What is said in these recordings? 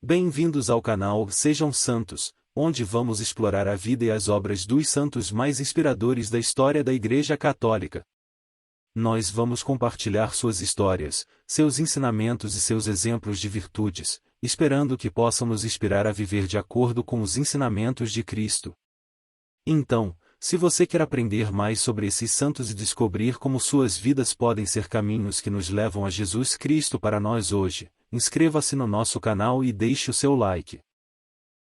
Bem-vindos ao canal Sejam Santos, onde vamos explorar a vida e as obras dos santos mais inspiradores da história da Igreja Católica. Nós vamos compartilhar suas histórias, seus ensinamentos e seus exemplos de virtudes, esperando que possam nos inspirar a viver de acordo com os ensinamentos de Cristo. Então, se você quer aprender mais sobre esses santos e descobrir como suas vidas podem ser caminhos que nos levam a Jesus Cristo para nós hoje, inscreva-se no nosso canal e deixe o seu like.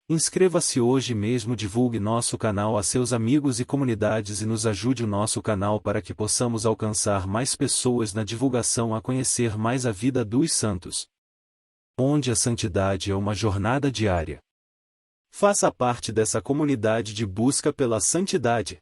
Inscreva-se hoje mesmo, divulgue nosso canal a seus amigos e comunidades e nos ajude o nosso canal para que possamos alcançar mais pessoas na divulgação a conhecer mais a vida dos santos. Onde a santidade é uma jornada diária. Faça parte dessa comunidade de busca pela santidade.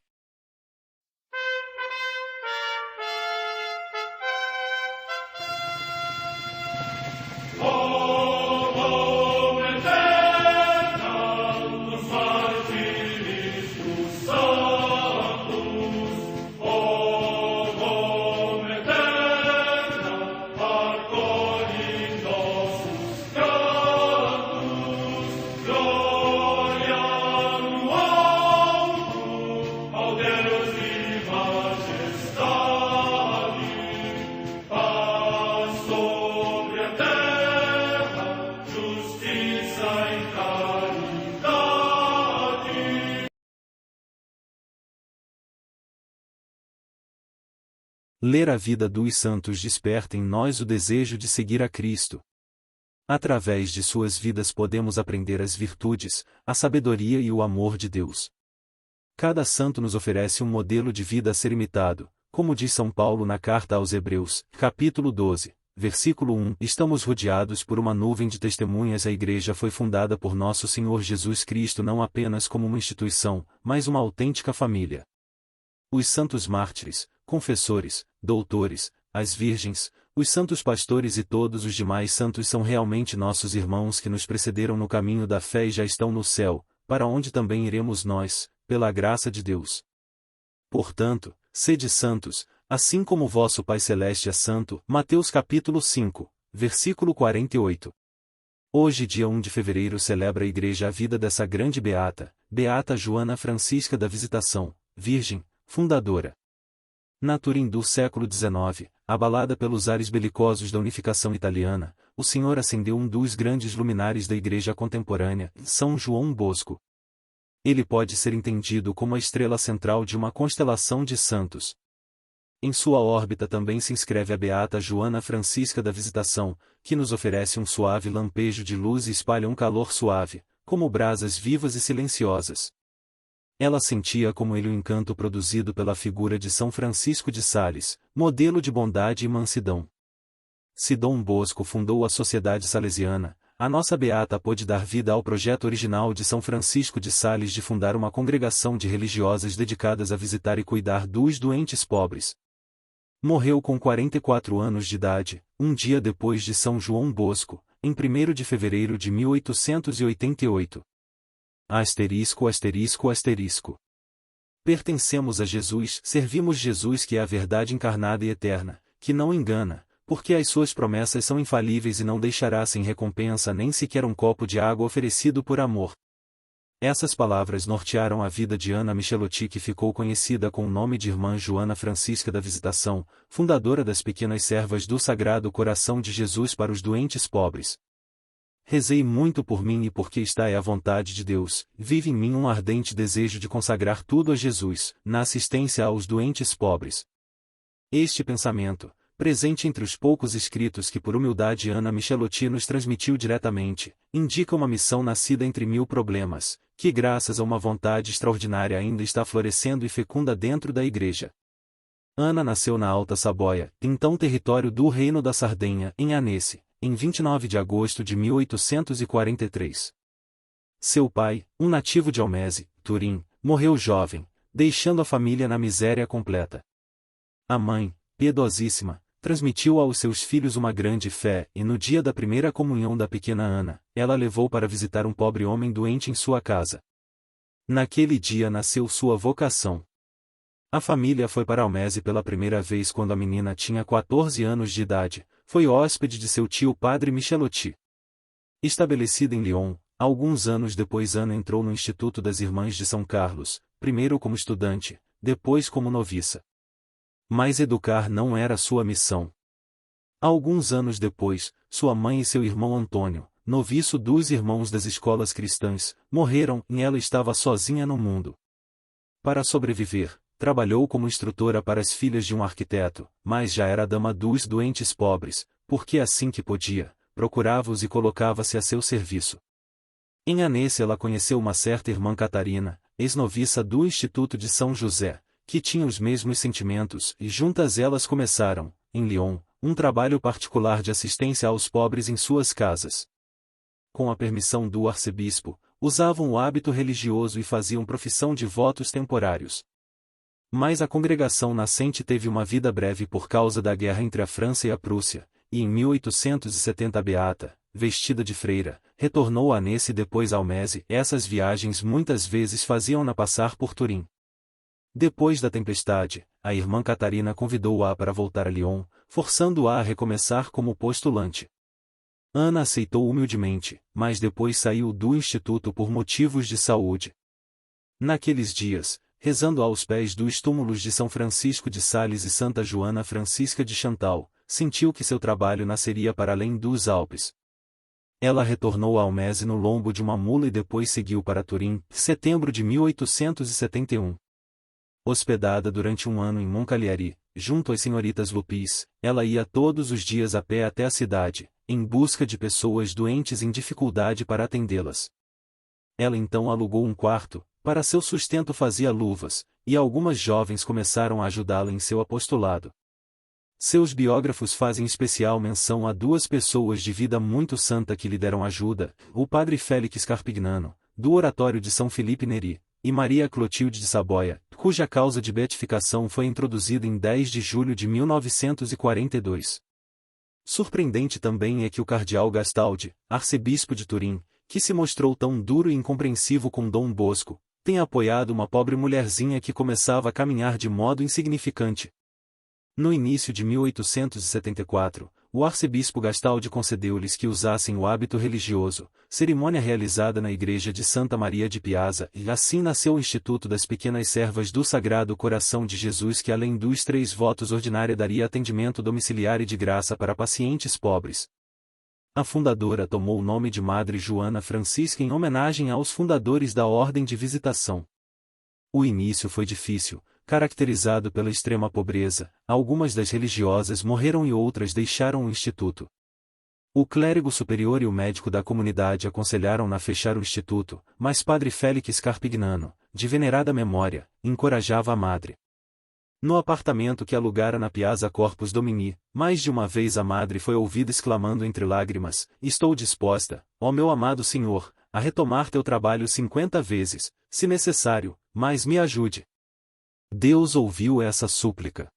Ler a vida dos santos desperta em nós o desejo de seguir a Cristo. Através de suas vidas podemos aprender as virtudes, a sabedoria e o amor de Deus. Cada santo nos oferece um modelo de vida a ser imitado, como diz São Paulo na carta aos Hebreus, capítulo 12, versículo 1. Estamos rodeados por uma nuvem de testemunhas. A Igreja foi fundada por nosso Senhor Jesus Cristo não apenas como uma instituição, mas uma autêntica família. Os santos mártires, confessores, doutores, as virgens, os santos pastores e todos os demais santos são realmente nossos irmãos que nos precederam no caminho da fé e já estão no céu, para onde também iremos nós, pela graça de Deus. Portanto, sede santos, assim como vosso Pai Celeste é santo. Mateus capítulo 5, versículo 48. Hoje, dia 1 de fevereiro, celebra a Igreja a vida dessa grande beata, Beata Joana Francisca da Visitação, Virgem, fundadora. Na Turim do século XIX, abalada pelos ares belicosos da unificação italiana, o Senhor acendeu um dos grandes luminares da Igreja contemporânea, São João Bosco. Ele pode ser entendido como a estrela central de uma constelação de santos. Em sua órbita também se inscreve a Beata Joana Francisca da Visitação, que nos oferece um suave lampejo de luz e espalha um calor suave, como brasas vivas e silenciosas. Ela sentia como ele o encanto produzido pela figura de São Francisco de Sales, modelo de bondade e mansidão. Se Dom Bosco fundou a Sociedade Salesiana, a nossa beata pôde dar vida ao projeto original de São Francisco de Sales de fundar uma congregação de religiosas dedicadas a visitar e cuidar dos doentes pobres. Morreu com 44 anos de idade, um dia depois de São João Bosco, em 1º de fevereiro de 1888. Asterisco, asterisco, asterisco. Pertencemos a Jesus, servimos Jesus que é a verdade encarnada e eterna, que não engana, porque as suas promessas são infalíveis e não deixará sem recompensa nem sequer um copo de água oferecido por amor. Essas palavras nortearam a vida de Ana Michelotti, que ficou conhecida com o nome de Irmã Joana Francisca da Visitação, fundadora das Pequenas Servas do Sagrado Coração de Jesus para os doentes pobres. Rezei muito por mim e porque está é a vontade de Deus, vive em mim um ardente desejo de consagrar tudo a Jesus, na assistência aos doentes pobres. Este pensamento, presente entre os poucos escritos que por humildade Ana Michelotti nos transmitiu diretamente, indica uma missão nascida entre mil problemas, que graças a uma vontade extraordinária ainda está florescendo e fecunda dentro da Igreja. Ana nasceu na Alta Saboia, então território do Reino da Sardenha, em Annecy, em 29 de agosto de 1843. Seu pai, um nativo de Almese, Turim, morreu jovem, deixando a família na miséria completa. A mãe, piedosíssima, transmitiu aos seus filhos uma grande fé, e no dia da primeira comunhão da pequena Ana, ela levou para visitar um pobre homem doente em sua casa. Naquele dia nasceu sua vocação. A família foi para Almese pela primeira vez quando a menina tinha 14 anos de idade, foi hóspede de seu tio Padre Michelotti. Estabelecida em Lyon, alguns anos depois Ana entrou no Instituto das Irmãs de São Carlos, primeiro como estudante, depois como noviça. Mas educar não era sua missão. Alguns anos depois, sua mãe e seu irmão Antônio, noviço dos irmãos das escolas cristãs, morreram e ela estava sozinha no mundo. Para sobreviver, trabalhou como instrutora para as filhas de um arquiteto, mas já era dama dos doentes pobres, porque assim que podia, procurava-os e colocava-se a seu serviço. Em Annecy ela conheceu uma certa irmã Catarina, ex-noviça do Instituto de São José, que tinha os mesmos sentimentos e juntas elas começaram, em Lyon, um trabalho particular de assistência aos pobres em suas casas. Com a permissão do arcebispo, usavam o hábito religioso e faziam profissão de votos temporários. Mas a congregação nascente teve uma vida breve por causa da guerra entre a França e a Prússia, e em 1870 a Beata, vestida de freira, retornou a Annecy e depois a Almese. Essas viagens muitas vezes faziam-na passar por Turim. Depois da tempestade, a irmã Catarina convidou-a para voltar a Lyon, forçando-a a recomeçar como postulante. Ana aceitou humildemente, mas depois saiu do instituto por motivos de saúde. Naqueles dias, rezando aos pés dos túmulos de São Francisco de Sales e Santa Joana Francisca de Chantal, sentiu que seu trabalho nasceria para além dos Alpes. Ela retornou a Almese no lombo de uma mula e depois seguiu para Turim, setembro de 1871. Hospedada durante um ano em Moncalieri, junto às senhoritas Lupis, ela ia todos os dias a pé até a cidade, em busca de pessoas doentes em dificuldade para atendê-las. Ela então alugou um quarto, para seu sustento fazia luvas, e algumas jovens começaram a ajudá-la em seu apostolado. Seus biógrafos fazem especial menção a duas pessoas de vida muito santa que lhe deram ajuda, o padre Félix Carpignano, do Oratório de São Felipe Neri, e Maria Clotilde de Saboia, cuja causa de beatificação foi introduzida em 10 de julho de 1942. Surpreendente também é que o cardeal Gastaldi, arcebispo de Turim, que se mostrou tão duro e incompreensivo com Dom Bosco, tenha apoiado uma pobre mulherzinha que começava a caminhar de modo insignificante. No início de 1874, o arcebispo Gastaldi concedeu-lhes que usassem o hábito religioso, cerimônia realizada na igreja de Santa Maria de Piazza, e assim nasceu o Instituto das Pequenas Servas do Sagrado Coração de Jesus, que além dos 3 votos ordinária daria atendimento domiciliar e de graça para pacientes pobres. A fundadora tomou o nome de Madre Joana Francisca em homenagem aos fundadores da Ordem de Visitação. O início foi difícil, caracterizado pela extrema pobreza. Algumas das religiosas morreram e outras deixaram o instituto. O clérigo superior e o médico da comunidade aconselharam-na a fechar o instituto, mas padre Félix Carpignano, de venerada memória, encorajava a madre. No apartamento que alugara na Piazza Corpus Domini, mais de uma vez a madre foi ouvida exclamando entre lágrimas: "Estou disposta, ó meu amado Senhor, a retomar teu trabalho 50 vezes, se necessário, mas me ajude." Deus ouviu essa súplica.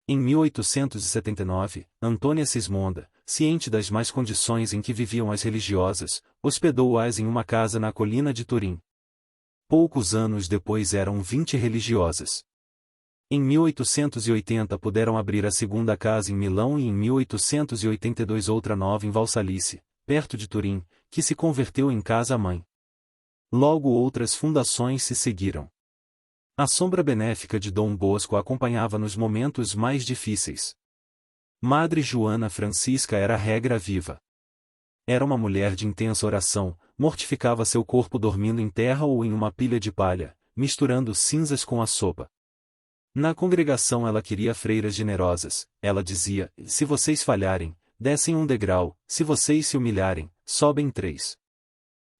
Em 1879, Antônia Sismonda, ciente das más condições em que viviam as religiosas, hospedou-as em uma casa na colina de Turim. Poucos anos depois eram 20 religiosas. Em 1880 puderam abrir a segunda casa em Milão e em 1882 outra nova em Valsalice, perto de Turim, que se converteu em casa-mãe. Logo outras fundações se seguiram. A sombra benéfica de Dom Bosco a acompanhava nos momentos mais difíceis. Madre Joana Francisca era a regra viva. Era uma mulher de intensa oração, mortificava seu corpo dormindo em terra ou em uma pilha de palha, misturando cinzas com a sopa. Na congregação ela queria freiras generosas. Ela dizia: "Se vocês falharem, descem um degrau, se vocês se humilharem, sobem 3.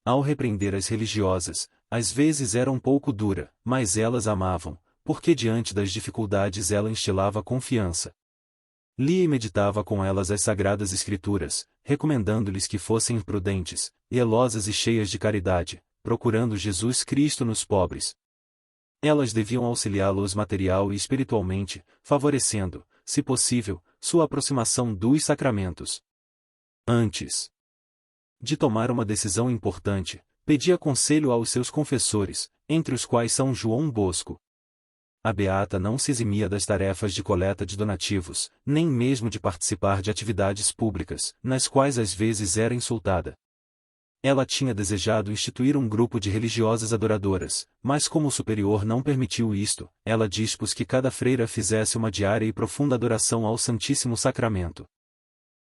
Ao repreender as religiosas, às vezes era um pouco dura, mas elas amavam, porque diante das dificuldades ela instilava confiança. Lia e meditava com elas as Sagradas Escrituras, recomendando-lhes que fossem prudentes, zelosas e cheias de caridade, procurando Jesus Cristo nos pobres. Elas deviam auxiliá-los material e espiritualmente, favorecendo, se possível, sua aproximação dos sacramentos. Antes de tomar uma decisão importante, pedia conselho aos seus confessores, entre os quais São João Bosco. A beata não se eximia das tarefas de coleta de donativos, nem mesmo de participar de atividades públicas, nas quais às vezes era insultada. Ela tinha desejado instituir um grupo de religiosas adoradoras, mas como o superior não permitiu isto, ela dispôs que cada freira fizesse uma diária e profunda adoração ao Santíssimo Sacramento.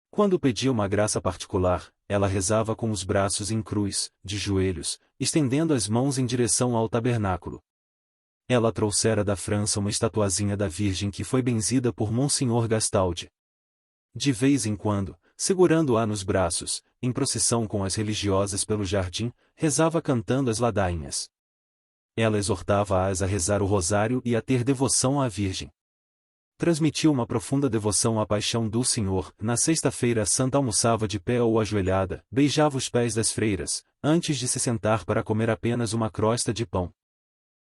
Quando pedia uma graça particular, ela rezava com os braços em cruz, de joelhos, estendendo as mãos em direção ao tabernáculo. Ela trouxera da França uma estatuazinha da Virgem que foi benzida por Monsenhor Gastaldi. De vez em quando, segurando-a nos braços, em procissão com as religiosas pelo jardim, rezava cantando as ladainhas. Ela exortava-as a rezar o rosário e a ter devoção à Virgem. Transmitiu uma profunda devoção à paixão do Senhor. Na sexta-feira santa almoçava de pé ou ajoelhada, beijava os pés das freiras, antes de se sentar para comer apenas uma crosta de pão.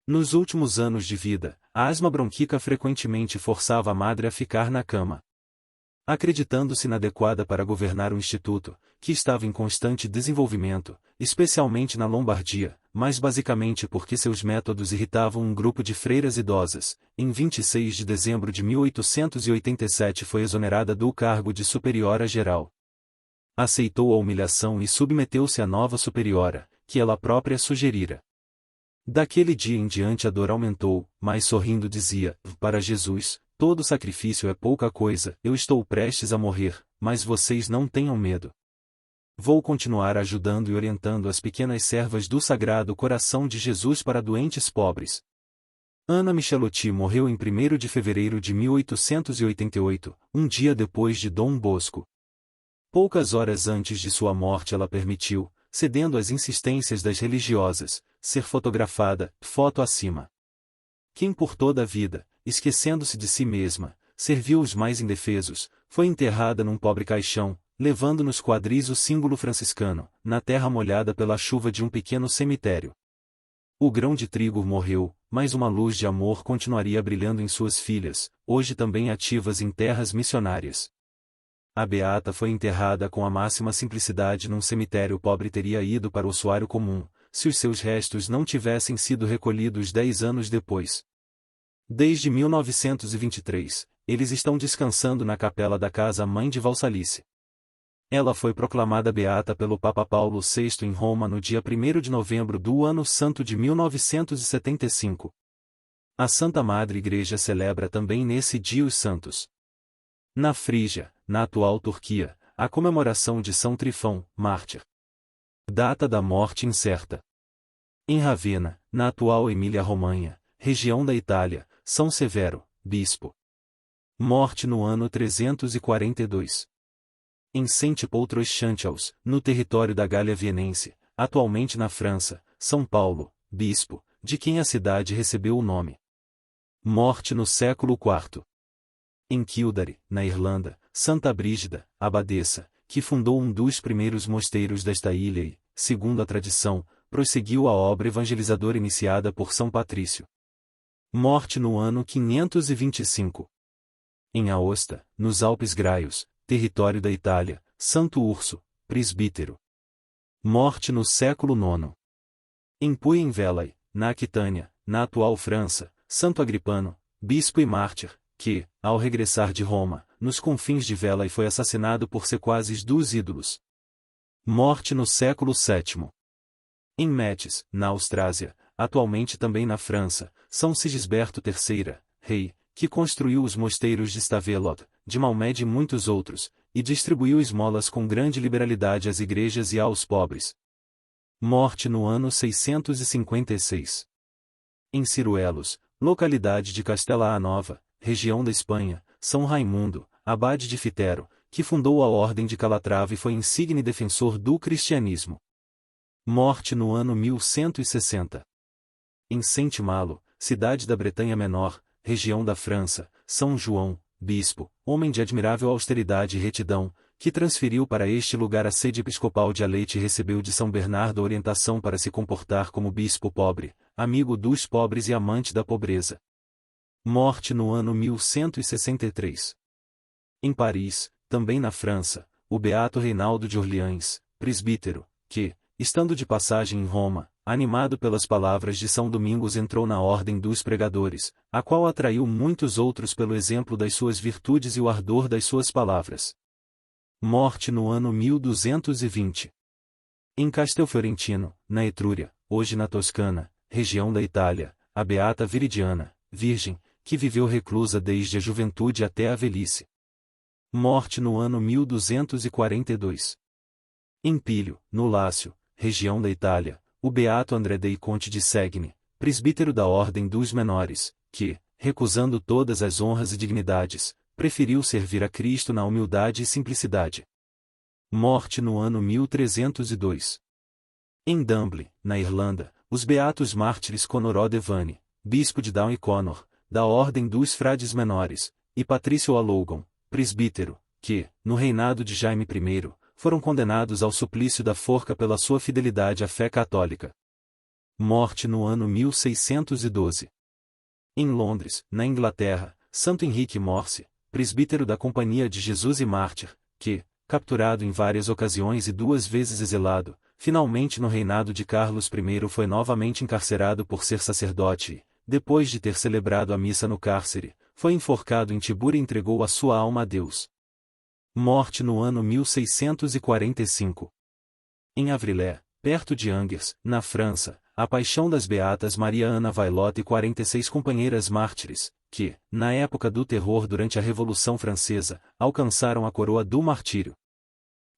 Nos últimos anos de vida, a asma bronquíaca frequentemente forçava a madre a ficar na cama. Acreditando-se inadequada para governar o instituto, que estava em constante desenvolvimento, especialmente na Lombardia, mas basicamente porque seus métodos irritavam um grupo de freiras idosas, em 26 de dezembro de 1887 foi exonerada do cargo de superiora geral. Aceitou a humilhação e submeteu-se à nova superiora, que ela própria sugerira. Daquele dia em diante a dor aumentou, mas sorrindo dizia, para Jesus, todo sacrifício é pouca coisa, eu estou prestes a morrer, mas vocês não tenham medo. Vou continuar ajudando e orientando as pequenas servas do Sagrado Coração de Jesus para doentes pobres. Ana Michelotti morreu em 1º de fevereiro de 1888, um dia depois de Dom Bosco. Poucas horas antes de sua morte ela permitiu, cedendo às insistências das religiosas, ser fotografada, foto acima. Quem por toda a vida, esquecendo-se de si mesma, serviu os mais indefesos, foi enterrada num pobre caixão, levando nos quadris o símbolo franciscano, na terra molhada pela chuva de um pequeno cemitério. O grão de trigo morreu, mas uma luz de amor continuaria brilhando em suas filhas, hoje também ativas em terras missionárias. A beata foi enterrada com a máxima simplicidade num cemitério pobre e teria ido para o ossuário comum, se os seus restos não tivessem sido recolhidos 10 anos depois. Desde 1923, eles estão descansando na capela da Casa Mãe de Valsalice. Ela foi proclamada beata pelo Papa Paulo VI em Roma no dia 1º de novembro do ano santo de 1975. A Santa Madre Igreja celebra também nesse dia os santos. Na Frígia, na atual Turquia, a comemoração de São Trifão, mártir. Data da morte incerta. Em Ravenna, na atual Emília-Romanha, região da Itália, São Severo, bispo. Morte no ano 342. Em Saint-Paul-Trois-Chanteaux, no território da Gália Vienense, atualmente na França, São Paulo, bispo, de quem a cidade recebeu o nome. Morte no século IV. Em Kildare, na Irlanda, Santa Brígida, abadesa, que fundou um dos primeiros mosteiros desta ilha e, segundo a tradição, prosseguiu a obra evangelizadora iniciada por São Patrício. Morte no ano 525. Em Aosta, nos Alpes Graios, território da Itália, Santo Urso, presbítero. Morte no século IX. Em Puy-en-Velay, na Aquitânia, na atual França, Santo Agripano, bispo e mártir, que, ao regressar de Roma, nos confins de Velay foi assassinado por sequazes dos ídolos. Morte no século VII. Em Metz, na Austrásia, atualmente também na França, São Sigisberto III, rei, que construiu os mosteiros de Stavelot, de Mahomet e muitos outros, e distribuiu esmolas com grande liberalidade às igrejas e aos pobres. Morte no ano 656. Em Ciruelos, localidade de Castela a Nova, região da Espanha, São Raimundo, abade de Fitero, que fundou a Ordem de Calatrava e foi insigne defensor do cristianismo. Morte no ano 1160. Em Saint-Malo, cidade da Bretanha Menor, região da França, São João, bispo, homem de admirável austeridade e retidão, que transferiu para este lugar a sede episcopal de Aleite e recebeu de São Bernardo a orientação para se comportar como bispo pobre, amigo dos pobres e amante da pobreza. Morte no ano 1163. Em Paris, também na França, o beato Reinaldo de Orleans, presbítero, que, estando de passagem em Roma, animado pelas palavras de São Domingos entrou na ordem dos pregadores, a qual atraiu muitos outros pelo exemplo das suas virtudes e o ardor das suas palavras. Morte no ano 1220. Em Castelfiorentino, na Etrúria, hoje na Toscana, região da Itália, a beata Viridiana, virgem, que viveu reclusa desde a juventude até a velhice. Morte no ano 1242. Em Pílio, no Lácio, região da Itália, o beato André dei Conte de Segni, presbítero da Ordem dos Menores, que, recusando todas as honras e dignidades, preferiu servir a Cristo na humildade e simplicidade. Morte no ano 1302. Em Dunbley, na Irlanda, os beatos mártires Conor O'Devany, bispo de Down e Conor, da Ordem dos Frades Menores, e Patrício O'Logan, presbítero, que, no reinado de Jaime I, foram condenados ao suplício da forca pela sua fidelidade à fé católica. Morte no ano 1612. Em Londres, na Inglaterra, Santo Henrique Morse, presbítero da Companhia de Jesus e mártir, que, capturado em várias ocasiões e 2 vezes exilado, finalmente no reinado de Carlos I foi novamente encarcerado por ser sacerdote e, depois de ter celebrado a missa no cárcere, foi enforcado em Tibur e entregou a sua alma a Deus. Morte no ano 1645. Em Avrillé, perto de Angers, na França, a paixão das beatas Maria Ana Vailotte e 46 companheiras mártires, que, na época do terror durante a Revolução Francesa, alcançaram a coroa do martírio.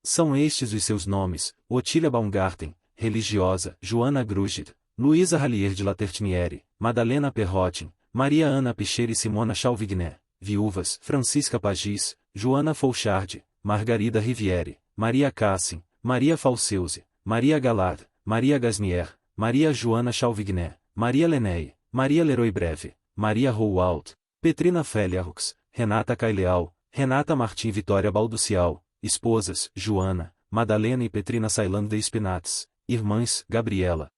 São estes os seus nomes: Otília Baumgarten, religiosa, Joana Grugit, Luísa Rallier de Latertiniere, Madalena Perrotin, Maria Ana Pichera e Simona Chalvigné, viúvas, Francisca Pagis, Joana Fouchard, Margarida Riviere, Maria Cassin, Maria Falseuze, Maria Galard, Maria Gasnier, Maria Joana Chalvigné, Maria Leney, Maria Leroy Breve, Maria Rouault, Petrina Feliarux, Renata Caileal, Renata Martim Vitória Balducial, esposas, Joana, Madalena e Petrina Sailand de Spinats, irmãs, Gabriela,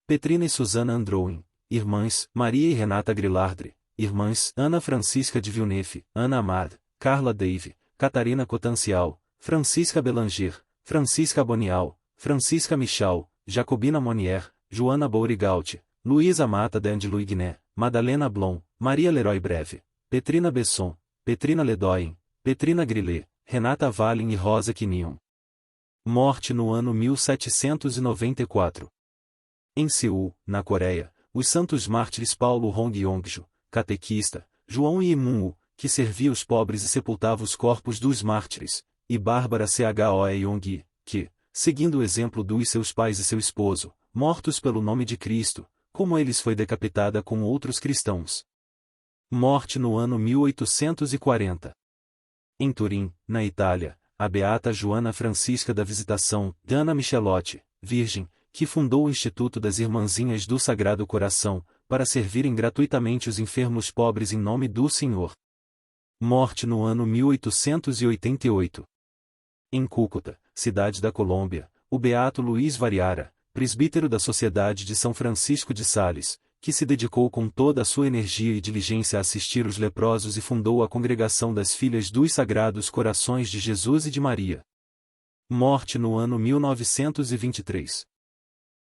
Petrina e Susana Androuin, irmãs, Maria e Renata Grilardre, irmãs, Ana Francisca de Villeneuve, Ana Amad, Carla Dave, Catarina Cotancial, Francisca Belanger, Francisca Bonial, Francisca Michal, Jacobina Monier, Joana Bourigaut, Luísa Mata de Angelo Igné, Madalena Blom, Maria Leroy Breve, Petrina Besson, Petrina Ledoyen, Petrina Grillet, Renata Valin e Rosa Quinion. Morte no ano 1794. Em Seul, na Coreia, os santos mártires Paulo Hong Yongju, catequista, João Imungu, que servia os pobres e sepultava os corpos dos mártires, e Bárbara Choe Yonggi, que, seguindo o exemplo dos seus pais e seu esposo, mortos pelo nome de Cristo, como eles foi decapitada com outros cristãos. Morte no ano 1840. Em Turim, na Itália, a beata Joana Francisca da Visitação, Dana Michelotti, virgem, que fundou o Instituto das Irmãzinhas do Sagrado Coração, para servirem gratuitamente os enfermos pobres em nome do Senhor. Morte no ano 1888. Em Cúcuta, cidade da Colômbia, o beato Luiz Variara, presbítero da Sociedade de São Francisco de Sales, que se dedicou com toda a sua energia e diligência a assistir os leprosos e fundou a Congregação das Filhas dos Sagrados Corações de Jesus e de Maria. Morte no ano 1923.